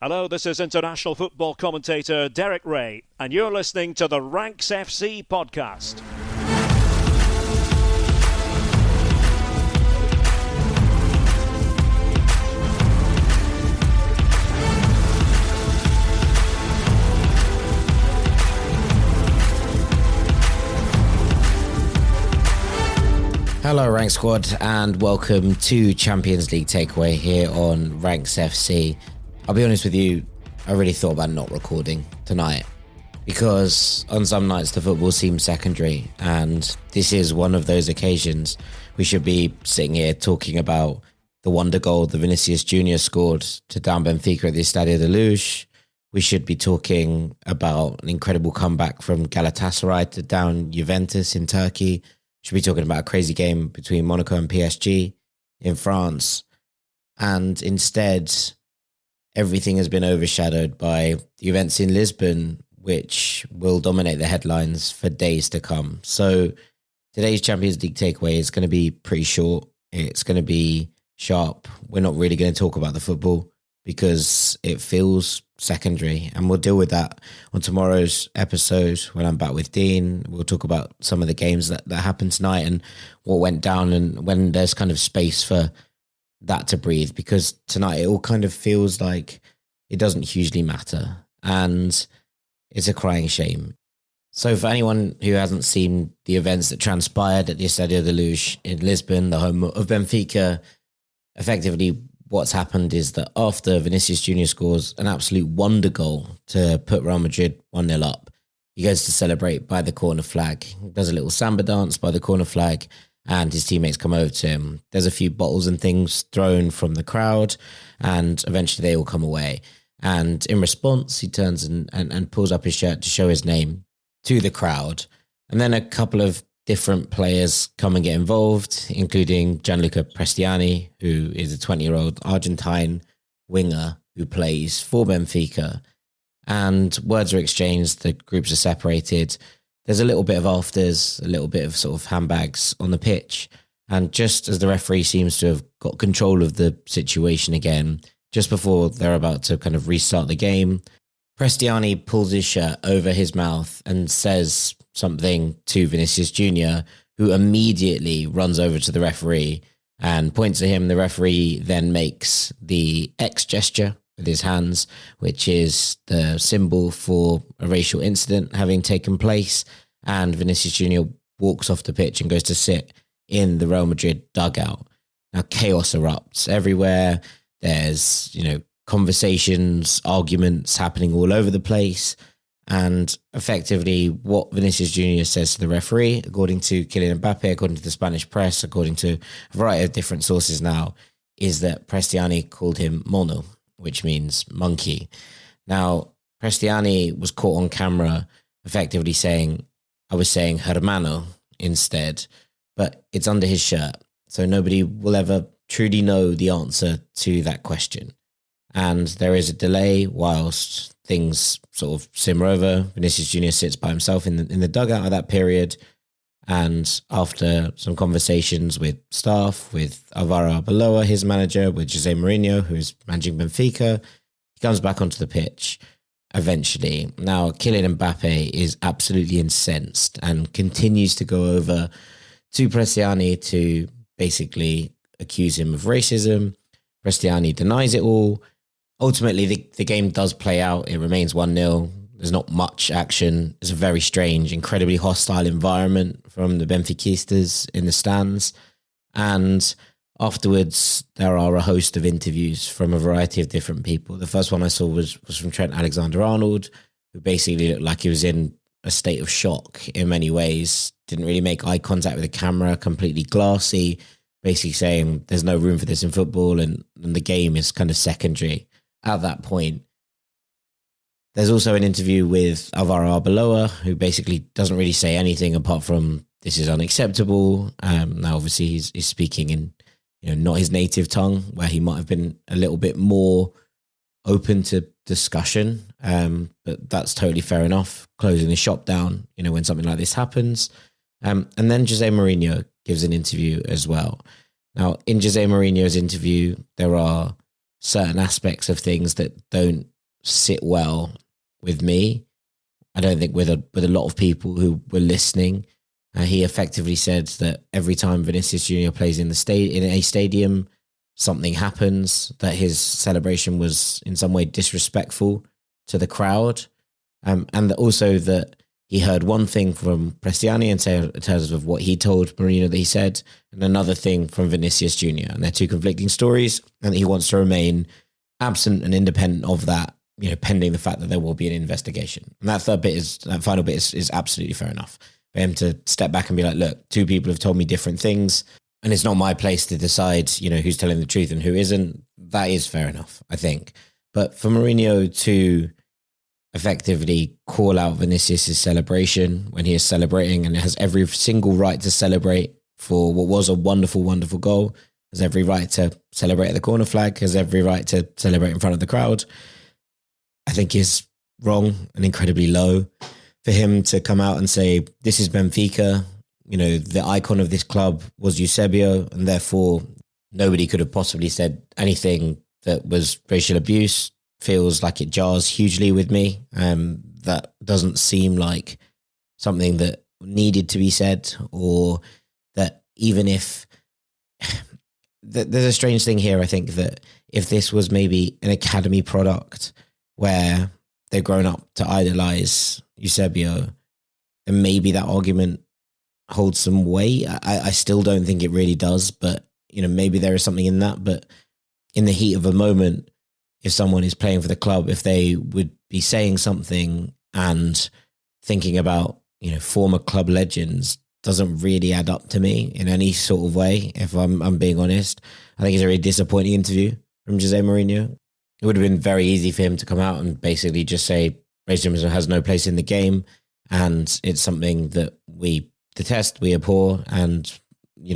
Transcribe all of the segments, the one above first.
Hello, this is international football commentator Derek Ray, and you're listening to the Ranks FC podcast. Hello Rank Squad and welcome to Champions League Takeaway here on Ranks FC. I'll be honest with you, I really thought about not recording tonight because on some nights the football seems secondary and this is one of those occasions. We should be sitting here talking about the wonder goal that Vinicius Jr scored to down Benfica at the Estadio de Luz. We should be talking about an incredible comeback from Galatasaray to down Juventus in Turkey. Should be talking about a crazy game between Monaco and PSG in France. And instead, everything has been overshadowed by the events in Lisbon, which will dominate the headlines for days to come. So today's Champions League takeaway is going to be pretty short. It's going to be sharp. We're not really going to talk about the football because it feels secondary, and we'll deal with that on tomorrow's episode when I'm back with Dean. We'll talk about some of the games that happened tonight and what went down and when there's kind of space for that to breathe, because tonight it all kind of feels like it doesn't hugely matter and it's a crying shame. So for anyone who hasn't seen the events that transpired at the Estadio de Luz in Lisbon, the home of Benfica, effectively what's happened is that after Vinicius Jr scores an absolute wonder goal to put Real Madrid 1-0 up, he goes to celebrate by the corner flag, does a little samba dance by the corner flag, and his teammates come over to him. There's a few bottles and things thrown from the crowd, and eventually they all come away. And in response, he turns and pulls up his shirt to show his name to the crowd. And then a couple of different players come and get involved, including Gianluca Prestianni, who is a 20-year-old Argentine winger who plays for Benfica. And words are exchanged, the groups are separated. There's a little bit of afters, a little bit of sort of handbags on the pitch. And just as the referee seems to have got control of the situation again, just before they're about to kind of restart the game, Prestianni pulls his shirt over his mouth and says something to Vinicius Jr, who immediately runs over to the referee and points at him. The referee then makes the X gesture with his hands, which is the symbol for a racial incident having taken place. And Vinicius Jr walks off the pitch and goes to sit in the Real Madrid dugout. Now chaos erupts everywhere. There's, conversations, arguments happening all over the place. And effectively what Vinicius Jr says to the referee, according to Kylian Mbappe, according to the Spanish press, according to a variety of different sources now, is that Prestianni called him mono, which means monkey. Now, Prestianni was caught on camera effectively saying, I was saying hermano instead, but it's under his shirt. So nobody will ever truly know the answer to that question. And there is a delay whilst things sort of simmer over. Vinicius Jr sits by himself in the dugout at that period. And after some conversations with staff, with Alvaro Arbeloa, his manager, with Jose Mourinho, who's managing Benfica, he comes back onto the pitch eventually. Now, Kylian Mbappe is absolutely incensed and continues to go over to Prestianni to basically accuse him of racism. Prestianni denies it all. Ultimately, the game does play out. It remains 1-0. There's not much action. It's a very strange, incredibly hostile environment from the Benfiquistas in the stands. And afterwards, there are a host of interviews from a variety of different people. The first one I saw was from Trent Alexander-Arnold, who basically looked like he was in a state of shock in many ways. Didn't really make eye contact with the camera, completely glassy, basically saying there's no room for this in football and the game is kind of secondary at that point. There's also an interview with Alvaro Arbeloa, who basically doesn't really say anything apart from this is unacceptable. Now, obviously, he's speaking in not his native tongue, where he might have been a little bit more open to discussion. But that's totally fair enough. Closing the shop down, when something like this happens. And then Jose Mourinho gives an interview as well. Now, in Jose Mourinho's interview, there are certain aspects of things that don't sit well with me. I don't think with a lot of people who were listening. He effectively said that every time Vinicius Jr plays in a stadium, something happens, that his celebration was in some way disrespectful to the crowd, and also that he heard one thing from Prestianni in terms of what he told Mourinho that he said, and another thing from Vinicius Jr. And they're two conflicting stories, and that he wants to remain absent and independent of that, pending the fact that there will be an investigation. And that final bit is absolutely fair enough. For him to step back and be like, look, two people have told me different things, and it's not my place to decide, who's telling the truth and who isn't. That is fair enough, I think. But for Mourinho to effectively call out Vinicius' celebration when he is celebrating and has every single right to celebrate for what was a wonderful, wonderful goal, has every right to celebrate at the corner flag, has every right to celebrate in front of the crowd, I think is wrong and incredibly low. For him to come out and say, this is Benfica, the icon of this club was Eusebio, and therefore nobody could have possibly said anything that was racial abuse, feels like it jars hugely with me. That doesn't seem like something that needed to be said, or that even if... There's a strange thing here, I think, that if this was maybe an academy product where they've grown up to idolize Eusebio, then maybe that argument holds some weight. I still don't think it really does, but maybe there is something in that. But in the heat of a moment, if someone is playing for the club, if they would be saying something and thinking about former club legends, doesn't really add up to me in any sort of way. If I'm being honest, I think it's a really disappointing interview from Jose Mourinho. It would have been very easy for him to come out and basically just say racism has no place in the game, and it's something that we detest, we abhor, and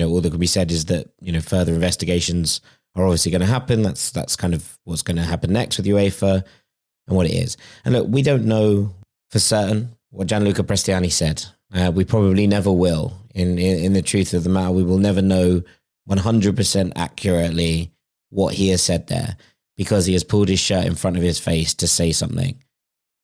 all that can be said is that further investigations are obviously going to happen. That's kind of what's going to happen next with UEFA and what it is. And look, we don't know for certain what Gianluca Prestianni said. We probably never will. In the truth of the matter, we will never know 100% accurately what he has said there, because he has pulled his shirt in front of his face to say something.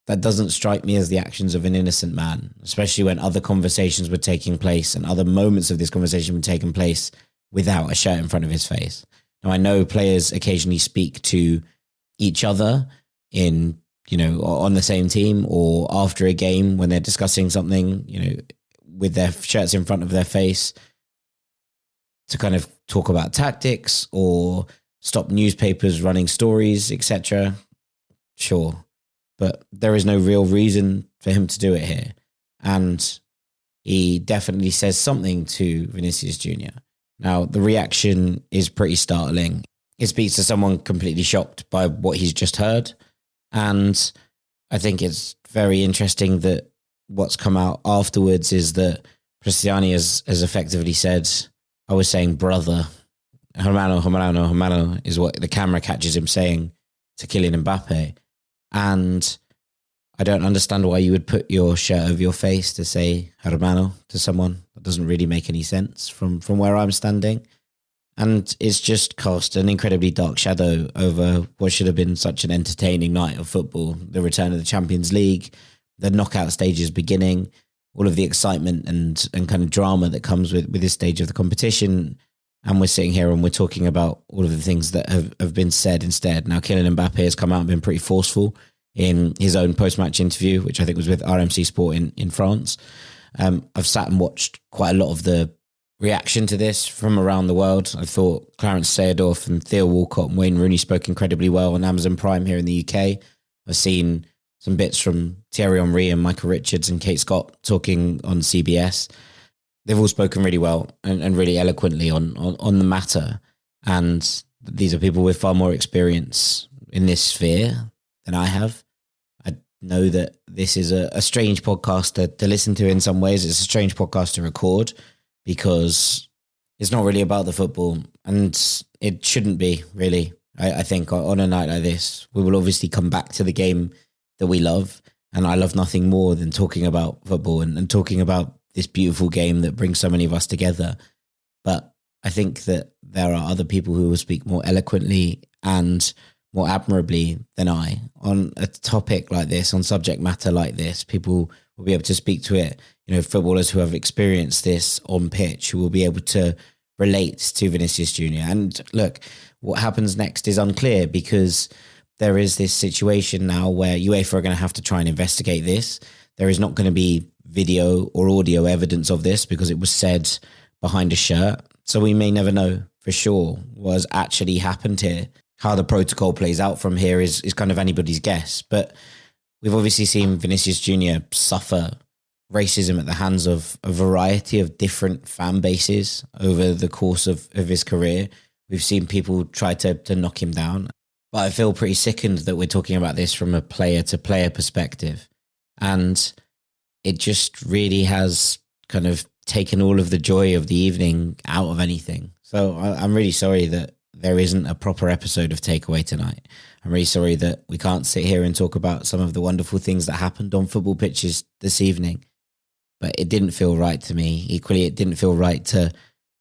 That doesn't strike me as the actions of an innocent man, especially when other conversations were taking place and other moments of this conversation were taking place without a shirt in front of his face. Now, I know players occasionally speak to each other on the same team or after a game when they're discussing something, with their shirts in front of their face to kind of talk about tactics or stop newspapers running stories, etc. Sure. But there is no real reason for him to do it here. And he definitely says something to Vinicius Jr. Now, the reaction is pretty startling. It speaks to someone completely shocked by what he's just heard. And I think it's very interesting that what's come out afterwards is that Prestianni has effectively said, I was saying brother. Hermano is what the camera catches him saying to Kylian Mbappe. And I don't understand why you would put your shirt over your face to say hermano to someone. That doesn't really make any sense from where I'm standing. And it's just cast an incredibly dark shadow over what should have been such an entertaining night of football. The return of the Champions League, the knockout stages beginning, all of the excitement and kind of drama that comes with this stage of the competition. And we're sitting here and we're talking about all of the things that have been said instead. Now, Kylian Mbappe has come out and been pretty forceful in his own post-match interview, which I think was with RMC Sport in France. I've sat and watched quite a lot of the reaction to this from around the world. I thought Clarence Seedorf and Theo Walcott and Wayne Rooney spoke incredibly well on Amazon Prime here in the UK. I've seen some bits from Thierry Henry and Michael Richards and Kate Scott talking on CBS. They've all spoken really well and really eloquently on the matter. And these are people with far more experience in this sphere than I have. I know that this is a strange podcast to listen to in some ways. It's a strange podcast to record because it's not really about the football, and it shouldn't be, really. I think on a night like this, we will obviously come back to the game that we love, and I love nothing more than talking about football and talking about this beautiful game that brings so many of us together. But I think that there are other people who will speak more eloquently and more admirably than I on a topic like this, on subject matter like this. People will be able to speak to it. Footballers who have experienced this on pitch, who will be able to relate to Vinicius Jr. And look, what happens next is unclear, because there is this situation now where UEFA are going to have to try and investigate this. There is not going to be video or audio evidence of this because it was said behind a shirt. So we may never know for sure what has actually happened here. How the protocol plays out from here is kind of anybody's guess. But we've obviously seen Vinicius Jr. suffer racism at the hands of a variety of different fan bases over the course of his career. We've seen people try to knock him down. But I feel pretty sickened that we're talking about this from a player-to-player perspective. And it just really has kind of taken all of the joy of the evening out of anything. So I'm really sorry that there isn't a proper episode of Takeaway tonight. I'm really sorry that we can't sit here and talk about some of the wonderful things that happened on football pitches this evening. But it didn't feel right to me. Equally, it didn't feel right to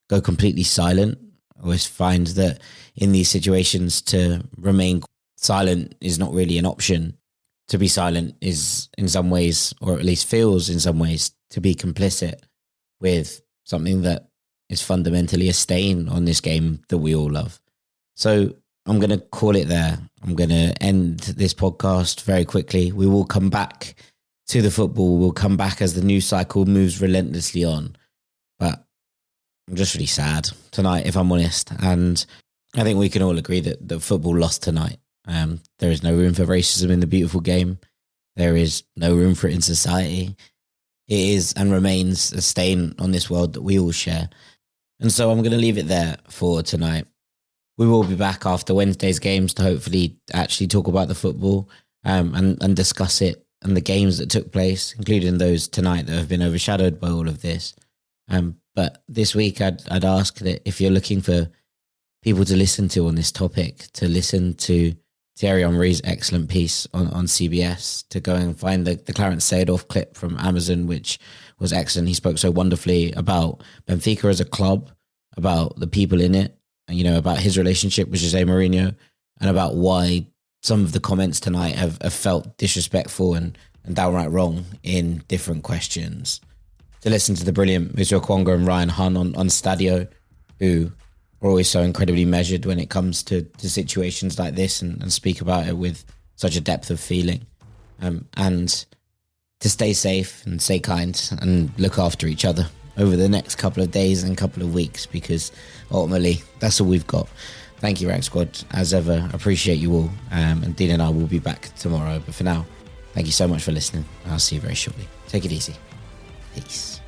go completely silent. I always find that in these situations, to remain silent is not really an option. To be silent is in some ways, or at least feels in some ways, to be complicit with something that is fundamentally a stain on this game that we all love. So I'm going to call it there. I'm going to end this podcast very quickly. We will come back to the football. We'll come back as the news cycle moves relentlessly on. But I'm just really sad tonight, if I'm honest. And I think we can all agree that football lost tonight. There is no room for racism in the beautiful game. There is no room for it in society. It is and remains a stain on this world that we all share. And so I'm going to leave it there for tonight. We will be back after Wednesday's games to hopefully actually talk about the football and discuss it and the games that took place, including those tonight that have been overshadowed by all of this. But this week I'd ask that if you're looking for people to listen to on this topic, to listen to Thierry Henry's excellent piece on CBS, to go and find the Clarence Seedorf clip from Amazon, which was excellent. He spoke so wonderfully about Benfica as a club, about the people in it, and, about his relationship with Jose Mourinho, and about why some of the comments tonight have felt disrespectful and downright wrong in different questions. To listen to the brilliant Mr. Kwonga and Ryan Hunn on Stadio, who are always so incredibly measured when it comes to situations like this and speak about it with such a depth of feeling. And to stay safe and stay kind and look after each other over the next couple of days and couple of weeks, because ultimately that's all we've got. Thank you, Rank Squad. As ever, appreciate you all. And Dean and I will be back tomorrow. But for now, thank you so much for listening. I'll see you very shortly. Take it easy. Peace.